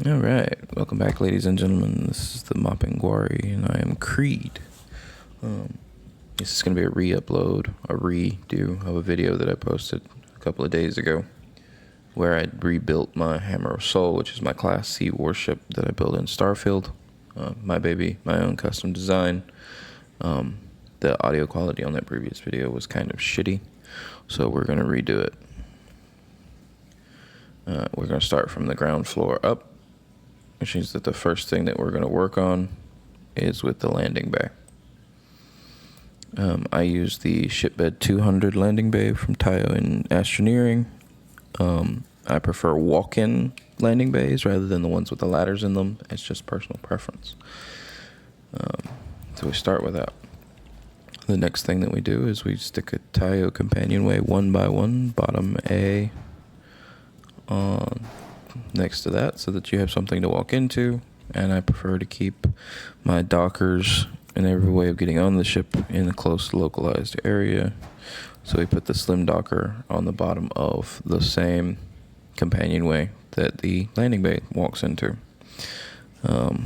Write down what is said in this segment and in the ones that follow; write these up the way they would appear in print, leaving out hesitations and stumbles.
All right, welcome back, ladies and gentlemen. This is the Mopping Guari, and I am Creed. This is going to be a re-upload, a redo of a video that I posted a couple of days ago, where I rebuilt my Hammer of Soul, which is my Class C warship that I built in Starfield. My baby, my own custom design. The audio quality on that previous video was kind of shitty, so we're going to redo it. We're going to start from the ground floor up, which means that the first thing that we're going to work on is with the landing bay. I use the Shipbed 200 landing bay from Tayo in Astroneering. I prefer walk-in landing bays rather than the ones with the ladders in them. It's just personal preference. So we start with that. The next thing that we do is we stick a Tayo companionway 1 by 1, bottom A, on next to that so that you have something to walk into. And I prefer to keep my dockers and every way of getting on the ship in a close localized area. So we put the slim docker on the bottom of the same companionway that the landing bay walks into. And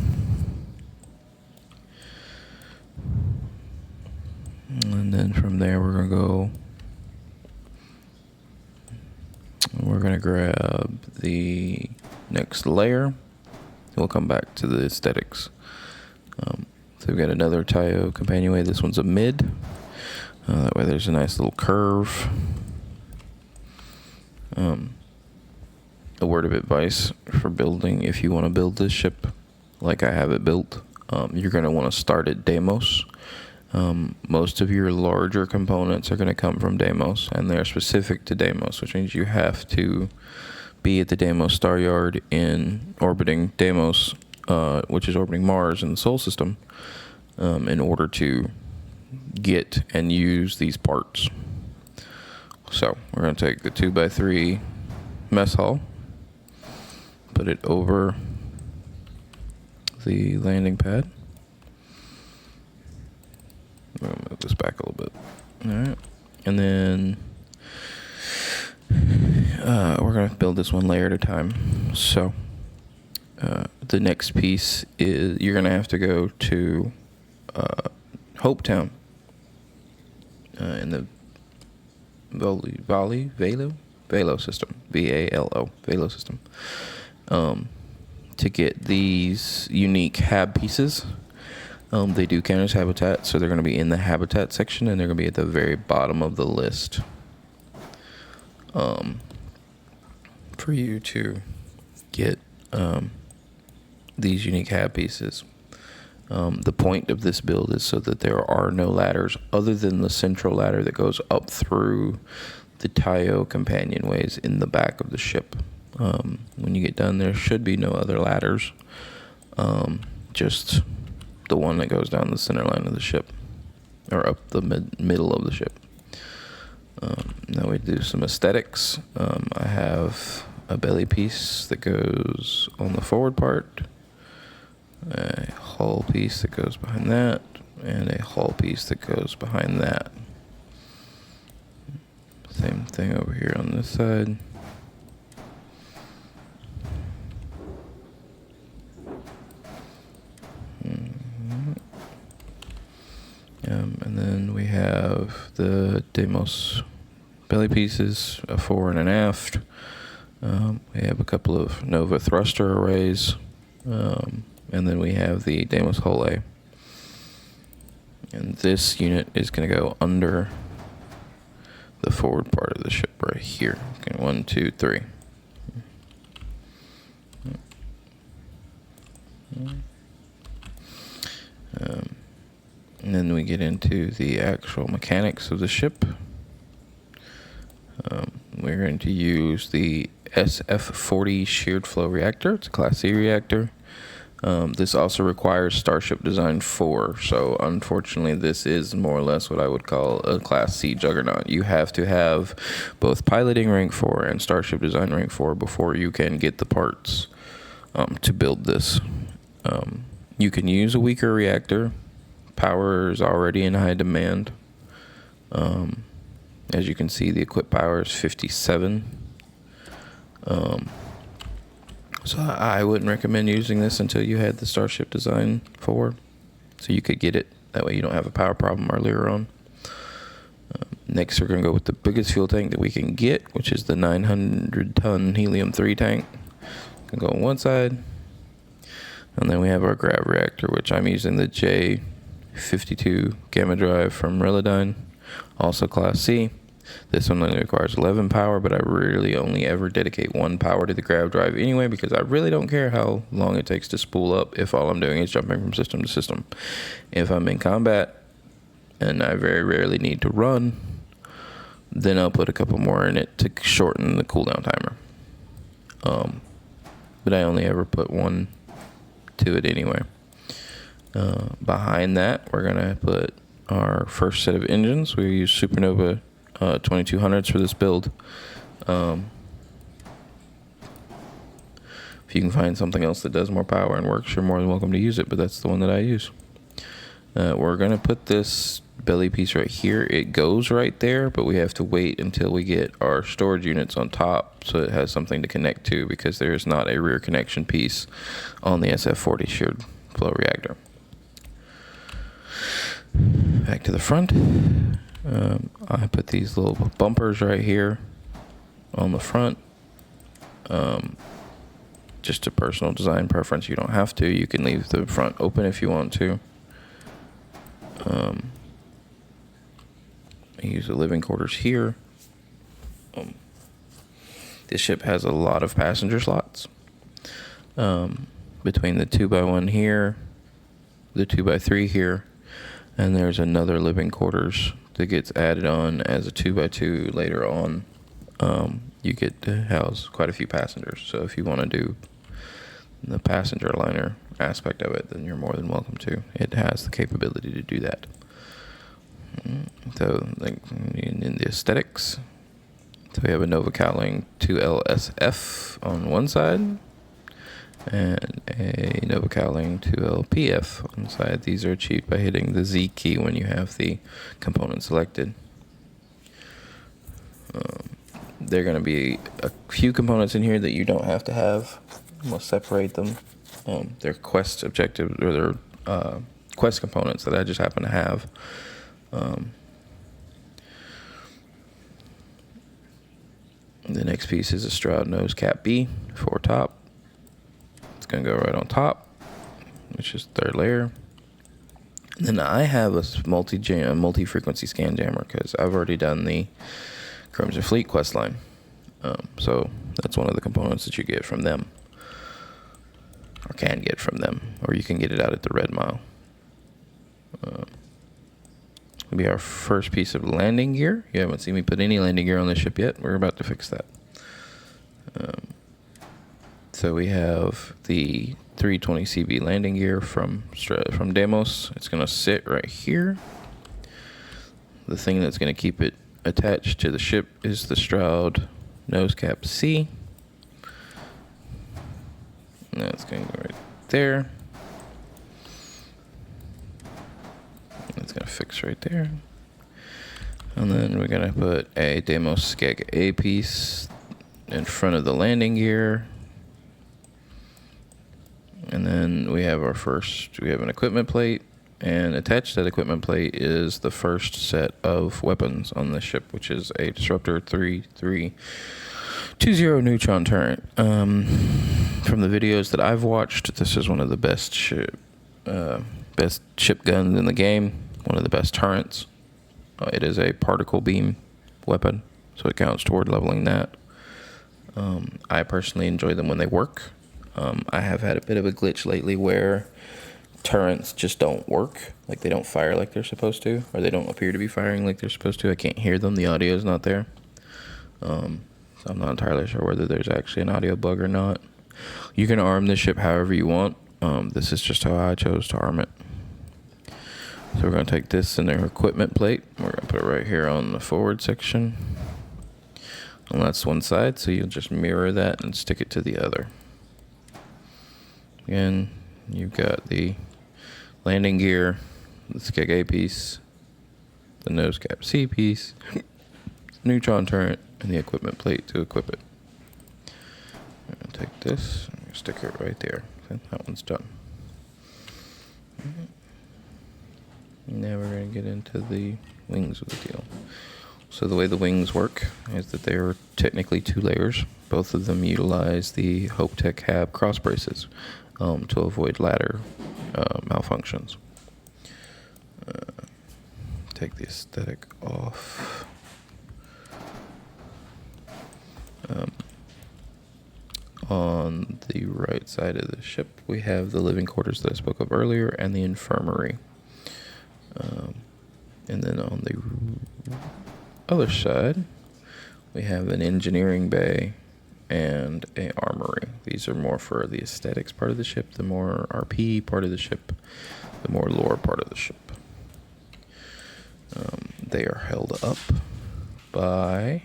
then from there we're going to grab the next layer. We'll come back to the aesthetics. So we've got another Tayo companionway. This one's a mid. That way there's a nice little curve. A word of advice for building, if you want to build this ship like I have it built, you're going to want to start at Deimos. Most of your larger components are going to come from Deimos, and they're specific to Deimos, which means you have to be at the Deimos Star Yard in orbiting Deimos, which is orbiting Mars in the Sol system, in order to get and use these parts. So we're going to take the 2x3 mess hall, put it over the landing pad. I'm going to move this back a little bit. All right. And then we're going to build this one layer at a time. So the next piece is you're going to have to go to Hopetown in the Valo system, V-A-L-O, Valo system, to get these unique hab pieces. They do count as habitat, so they're going to be in the habitat section, and they're going to be at the very bottom of the list for you to get these unique hab pieces. The point of this build is so that there are no ladders other than the central ladder that goes up through the Tayo companionways in the back of the ship. When you get done, there should be no other ladders, just the one that goes down the center line of the ship, or up the middle of the ship. Now we do some aesthetics. I have a belly piece that goes on the forward part, a hull piece that goes behind that, and a hull piece that goes behind that. Same thing over here on this side. And then we have the Deimos belly pieces, a fore and an aft. We have a couple of Nova thruster arrays. And then we have the Deimos hull A. And this unit is going to go under the forward part of the ship right here. Okay, 1, 2, 3. And then we get into the actual mechanics of the ship. We're going to use the SF-40 sheared flow reactor. It's a Class C reactor. This also requires Starship Design 4, so unfortunately this is more or less what I would call a Class C juggernaut. You have to have both piloting rank 4 and Starship Design rank 4 before you can get the parts to build this. You can use a weaker reactor. Power is already in high demand. As you can see, the equipped power is 57. So I wouldn't recommend using this until you had the Starship design forward, so you could get it. That way you don't have a power problem earlier on. Next, we're going to go with the biggest fuel tank that we can get, which is the 900-ton helium-3 tank. Going to go on one side. And then we have our grav reactor, which I'm using the J52 gamma drive from Relodyne, also Class C. This one only requires 11 power, but I really only ever dedicate 1 power to the grav drive anyway, because I really don't care how long it takes to spool up if all I'm doing is jumping from system to system. If I'm in combat and I very rarely need to run, then I'll put a couple more in it to shorten the cooldown timer. But I only ever put 1 to it anyway. Behind that, we're gonna put our first set of engines. We use Supernova 2200s for this build. If you can find something else that does more power and works, you're more than welcome to use it, but that's the one that I use. We're gonna put this belly piece right here. It goes right there, but we have to wait until we get our storage units on top so it has something to connect to, because there is not a rear connection piece on the SF-40 shared flow reactor. Back to the front. I put these little bumpers right here on the front. Just a personal design preference. You don't have to. You can leave the front open if you want to. I use the living quarters here. This ship has a lot of passenger slots. Between the 2x1 here, the 2x3 here, and there's another living quarters that gets added on as a 2x2 later on. You get to house quite a few passengers. So if you want to do the passenger liner aspect of it, then you're more than welcome to. It has the capability to do that. So, like in the aesthetics, so we have a Nova Cowling 2LSF on one side and a Nova Cowling 2LPF on the side. These are achieved by hitting the Z key when you have the component selected. There are going to be a few components in here that you don't have to have. We'll separate them. They're quest objectives, or they're quest components that I just happen to have. The next piece is a Stroud nose cap B for top. It's going to go right on top, which is third layer. And then I have a multi-frequency scan jammer because I've already done the Crimson Fleet quest line. So that's one of the components that you get from them, or can get from them, or you can get it out at the Red Mile. Will be our first piece of landing gear. You haven't seen me put any landing gear on this ship yet. We're about to fix that. So we have the 320 CB landing gear from Deimos. It's going to sit right here. The thing that's going to keep it attached to the ship is the Stroud nose cap C. And that's going to go right there. It's going to fix right there. And then we're going to put a Deimos Skeg A piece in front of the landing gear. And then we have an equipment plate, and attached to that equipment plate is the first set of weapons on this ship, which is a Disruptor 3320 neutron turret. From the videos that I've watched, this is one of the best ship guns in the game, one of the best turrets. It is a particle beam weapon, so it counts toward leveling that. I personally enjoy them when they work. I have had a bit of a glitch lately where turrets just don't work, like they don't fire like they're supposed to, or they don't appear to be firing like they're supposed to. I can't hear them, the audio is not there. So I'm not entirely sure whether there's actually an audio bug or not. You can arm this ship however you want. This is just how I chose to arm it. So we're going to take this in their equipment plate. We're going to put it right here on the forward section. And that's one side, so you'll just mirror that and stick it to the other. Again, you've got the landing gear, the Skeg A piece, the nose cap C piece, neutron turret, and the equipment plate to equip it. I'm going to take this and Stick it right there. That one's done. Now we're going to get into the wings of the deal. So the way the wings work is that they are technically 2 layers. Both of them utilize the HopeTech Hab cross braces to avoid ladder malfunctions. Take the aesthetic off. On the right side of the ship, we have the living quarters that I spoke of earlier and the infirmary. And then on the other side, we have an engineering bay and a armory. These are more for the aesthetics part of the ship, the more RP part of the ship, the more lore part of the ship. They are held up by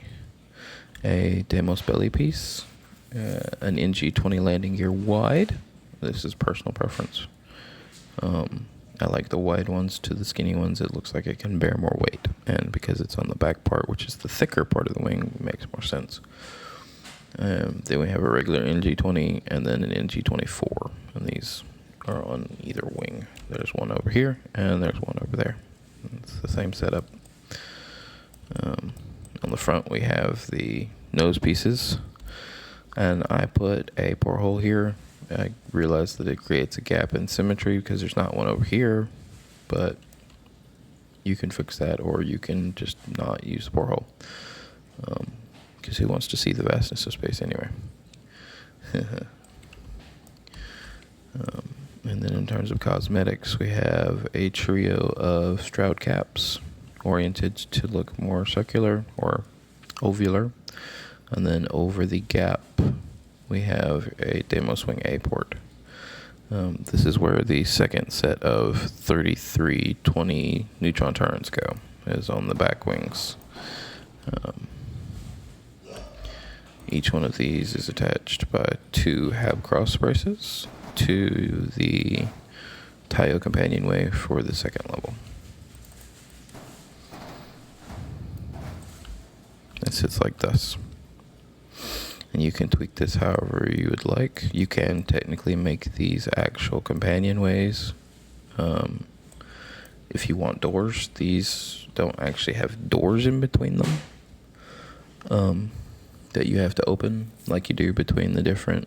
a Deimos belly piece, an NG-20 landing gear wide. This is personal preference. I like the wide ones to the skinny ones. It looks like it can bear more weight. And because it's on the back part, which is the thicker part of the wing, it makes more sense. Then we have a regular NG-20 and then an NG-24. And these are on either wing. There's one over here and there's one over there. It's the same setup. On the front, we have the nose pieces. And I put a porthole here. I realized that it creates a gap in symmetry because there's not one over here, but you can fix that, or you can just not use the porthole, because who wants to see the vastness of space anyway? And then in terms of cosmetics, we have a trio of Stroud caps oriented to look more circular or ovular, and then over the gap we have a Deimos Wing A port. This is where the second set of 3320 neutron turrets go, is on the back wings. Each one of these is attached by 2 Hab cross braces to the Taio companionway for the second level. It sits like this. And you can tweak this however you would like. You can technically make these actual companionways. If you want doors, these don't actually have doors in between them that you have to open like you do between the different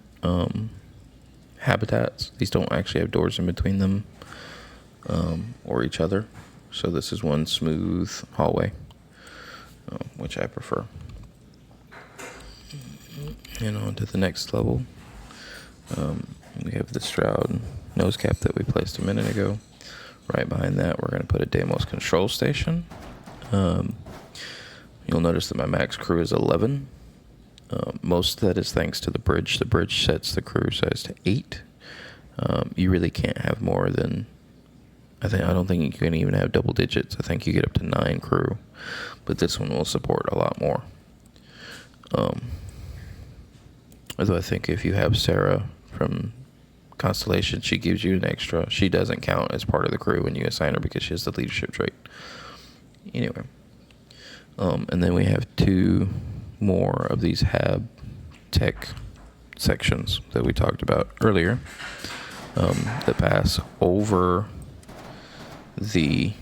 habitats. These don't actually have doors in between them or each other. So this is one smooth hallway, which I prefer. And on to the next level. We have the Stroud nose cap that we placed a minute ago. Right behind that, we're going to put a Deimos control station. You'll notice that my max crew is 11. Most of that is thanks to the bridge. The bridge sets the crew size to 8. You really can't have more than... I don't think you can even have double digits. I think you get up to 9 crew. But this one will support a lot more. Although I think if you have Sarah from Constellation, she gives you an extra. She doesn't count as part of the crew when you assign her because she has the leadership trait. Anyway. And then we have 2 more of these Hab tech sections that we talked about earlier that pass over the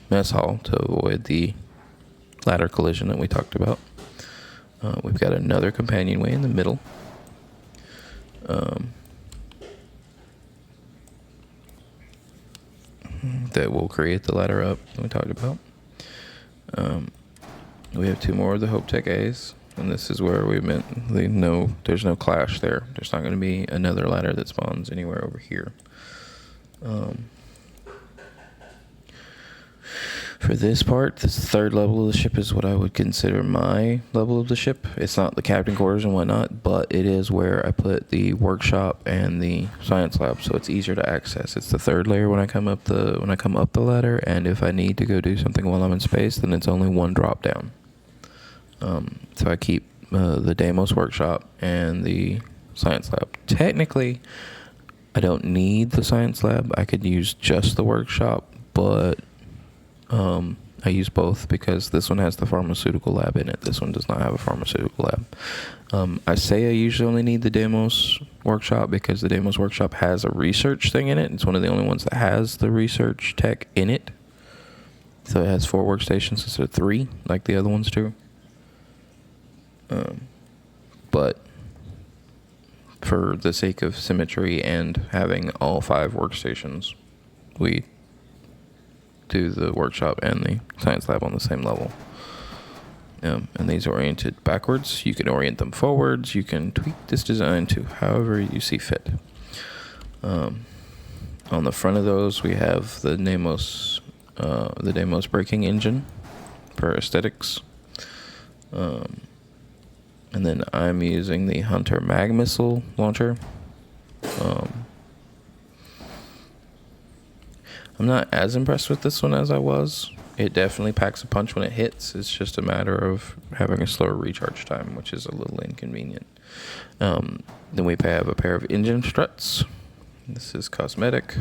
mess hall to avoid the ladder collision that we talked about. We've got another companionway in the middle. That will create the ladder up that we talked about. We have 2 more of the HopeTech A's, and this is where we meant there's no clash there. There's not going to be another ladder that spawns anywhere over here. For this part, this third level of the ship is what I would consider my level of the ship. It's not the captain quarters and whatnot, but it is where I put the workshop and the science lab, so it's easier to access. It's the third layer when I come up the ladder, and if I need to go do something while I'm in space, then it's only 1 drop down. So I keep the Deimos workshop and the science lab. Technically, I don't need the science lab. I could use just the workshop, but I use both because this one has the pharmaceutical lab in it. This one does not have a pharmaceutical lab. I say I usually only need the Deimos workshop because the Deimos workshop has a research thing in it. It's one of the only ones that has the research tech in it. So it has 4 workstations instead of 3, like the other ones do. But for the sake of symmetry and having all 5 workstations, we do the workshop and the science lab on the same level. And these are oriented backwards. You can orient them forwards. You can tweak this design to however you see fit. On the front of those, we have the Deimos braking engine for aesthetics. And then I'm using the Hunter mag missile launcher. I'm not as impressed with this one as I was. It definitely packs a punch when it hits. It's just a matter of having a slower recharge time, which is a little inconvenient. Then we have a pair of engine struts. This is cosmetic.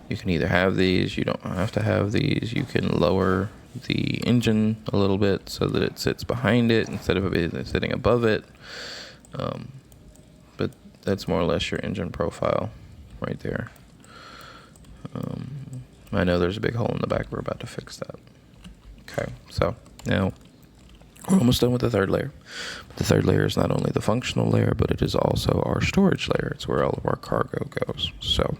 You can either have these, you don't have to have these. You can lower the engine a little bit so that it sits behind it instead of it sitting above it. But that's more or less your engine profile right there. I know there's a big hole in the back. We're about to fix that. Okay, so now we're almost done with the third layer. But the third layer is not only the functional layer, but it is also our storage layer. It's where all of our cargo goes. So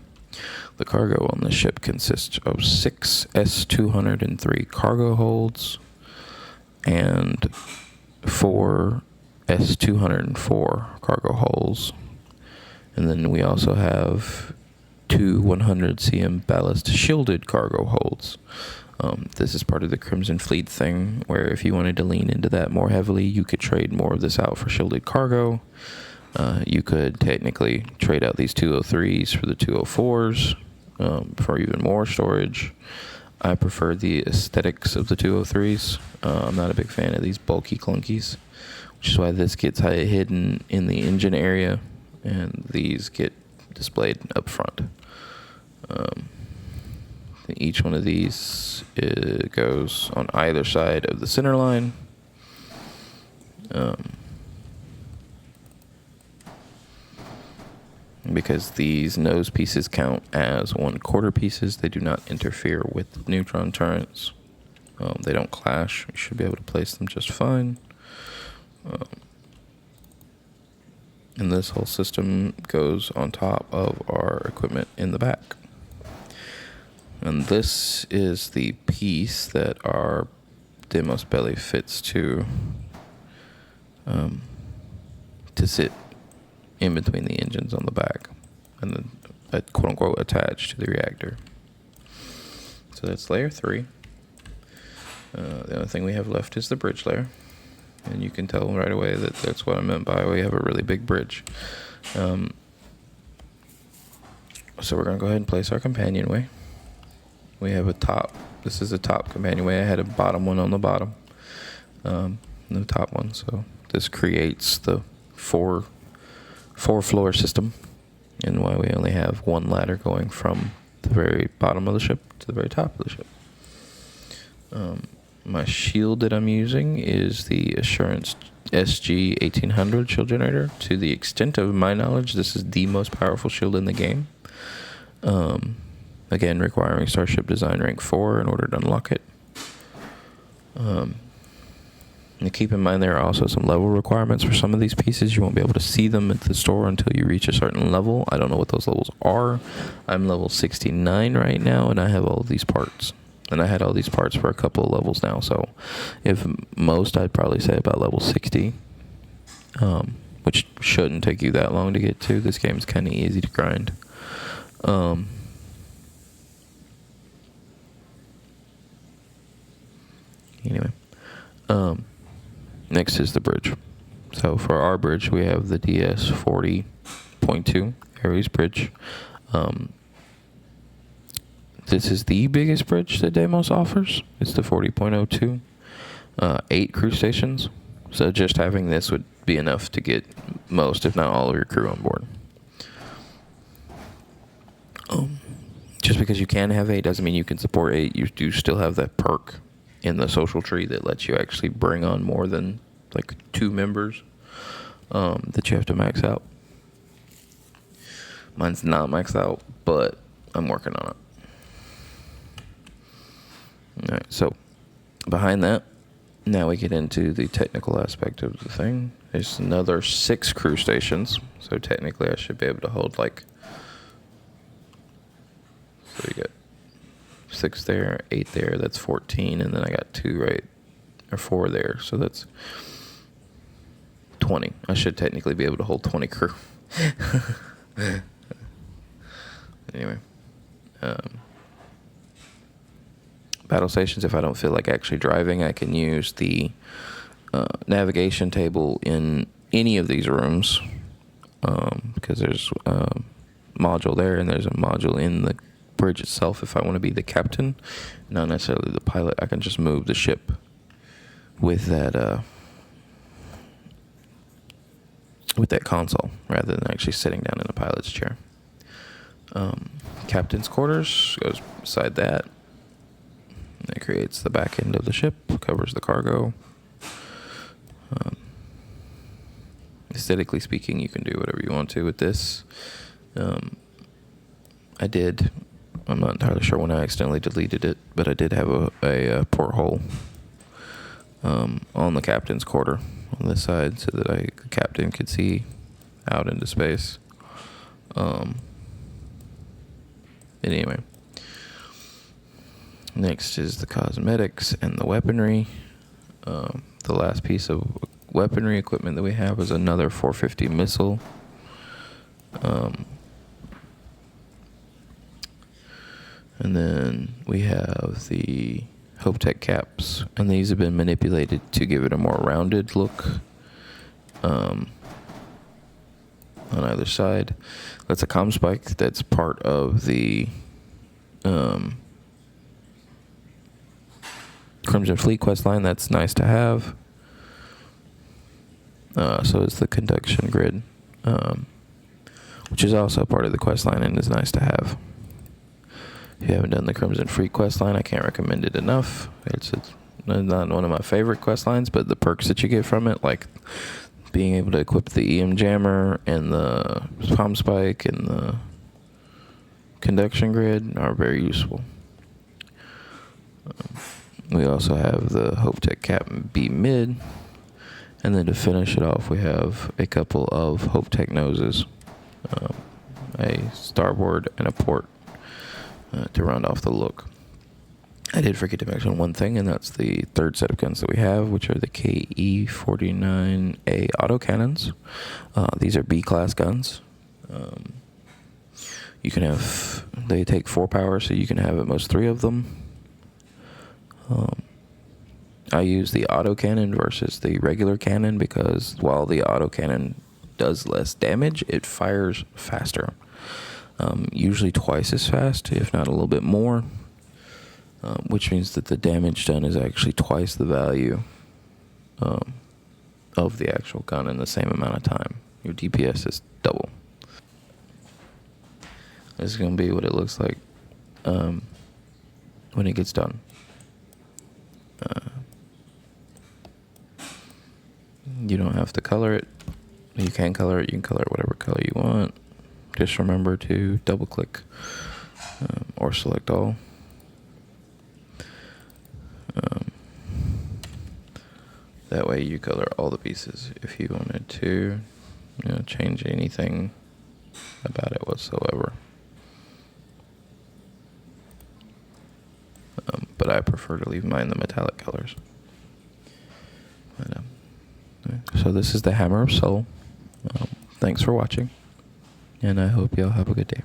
the cargo on the ship consists of 6 S-203 cargo holds and 4 S-204 cargo holds. And then we also have 2 100 cm ballast shielded cargo holds. This is part of the Crimson Fleet thing, where if you wanted to lean into that more heavily, you could trade more of this out for shielded cargo. You could technically trade out these 203s for the 204s for even more storage. I prefer the aesthetics of the 203s. I'm not a big fan of these bulky clunkies, which is why this gets hidden in the engine area, and these get displayed up front. Each one of these goes on either side of the center line. Because these nose pieces count as 1/4 pieces, they do not interfere with neutron turrets. They don't clash. You should be able to place them just fine. And this whole system goes on top of our equipment in the back. And this is the piece that our Deimos belly fits to sit in between the engines on the back and then quote unquote attached to the reactor. So that's layer 3. The only thing we have left is the bridge layer. And you can tell right away that that's what I meant by we have a really big bridge. So we're going to go ahead and place our companionway. We have a top. This is a top companionway. I had a bottom one on the bottom. The top one. So this creates the four floor system, and why we only have one ladder going from the very bottom of the ship to the very top of the ship. My shield that I'm using is the Assurance SG 1800 shield generator. To the extent of my knowledge, this is the most powerful shield in the game. Again, requiring Starship Design Rank 4 in order to unlock it. And keep in mind there are also some level requirements for some of these pieces. You won't be able to see them at the store until you reach a certain level. I don't know what those levels are. I'm level 69 right now, and I have all of these parts. And I had all these parts for a couple of levels now. So if most, I'd probably say about level 60, which shouldn't take you that long to get to. This game's kind of easy to grind. Anyway, next is the bridge. So for our bridge, we have the DS 40.2 Ares bridge. This is the biggest bridge that Deimos offers. It's the 40.02. 8 crew stations. So just having this would be enough to get most, if not all, of your crew on board. Just because you can have 8 doesn't mean you can support 8. You do still have that perk in the social tree that lets you actually bring on more than like 2 members that you have to max out. Mine's not maxed out, but I'm working on it. All right, so behind that, now we get into the technical aspect of the thing. There's another 6 crew stations, so technically I should be able to hold like, so you got 6 there, 8 there, that's 14, and then I got 2 right, or 4 there, so that's 20. I should technically be able to hold 20 crew. Anyway, battle stations, if I don't feel like actually driving, I can use the navigation table in any of these rooms, because there's a module there and there's a module in the bridge itself. If I want to be the captain, not necessarily the pilot, I can just move the ship with that console rather than actually sitting down in a pilot's chair. Captain's quarters goes beside that. It creates the back end of the ship, covers the cargo. Aesthetically speaking, you can do whatever you want to with this. I'm not entirely sure when I accidentally deleted it, but I did have a porthole on the captain's quarter on this side so that the captain could see out into space. Anyway, next is the cosmetics and the weaponry. The last piece of weaponry equipment that we have is another 450 missile. And then we have the Hope Tech caps, and these have been manipulated to give it a more rounded look on either side. That's a comm spike that's part of the Crimson Fleet quest line. That's nice to have. So is the conduction grid, which is also part of the quest line and is nice to have. If you haven't done the Crimson Fleet quest line, I can't recommend it enough. It's not one of my favorite quest lines, but the perks that you get from it, like being able to equip the EM jammer and the comm spike and the conduction grid, are very useful. We also have the Hope Tech cap B mid, and then to finish it off, we have a couple of Hope Tech noses, a starboard and a port, to round off the look. I did forget to mention one thing, and that's the third set of guns that we have, which are the KE-49A autocannons. These are B-class guns. They take 4 power, so you can have at most 3 of them. I use the autocannon versus the regular cannon because while the autocannon does less damage, it fires faster. Usually twice as fast, if not a little bit more, which means that the damage done is actually twice the value of the actual gun in the same amount of time. Your DPS is double. This is going to be what it looks like when it gets done. You don't have to color it. You can color it. You can color it whatever color you want. Just remember to double click or select all. That way you color all the pieces. If you wanted to change anything about it whatsoever. But I prefer to leave mine the metallic colors. So this is the Hammer of Soul. Thanks for watching, and I hope y'all have a good day.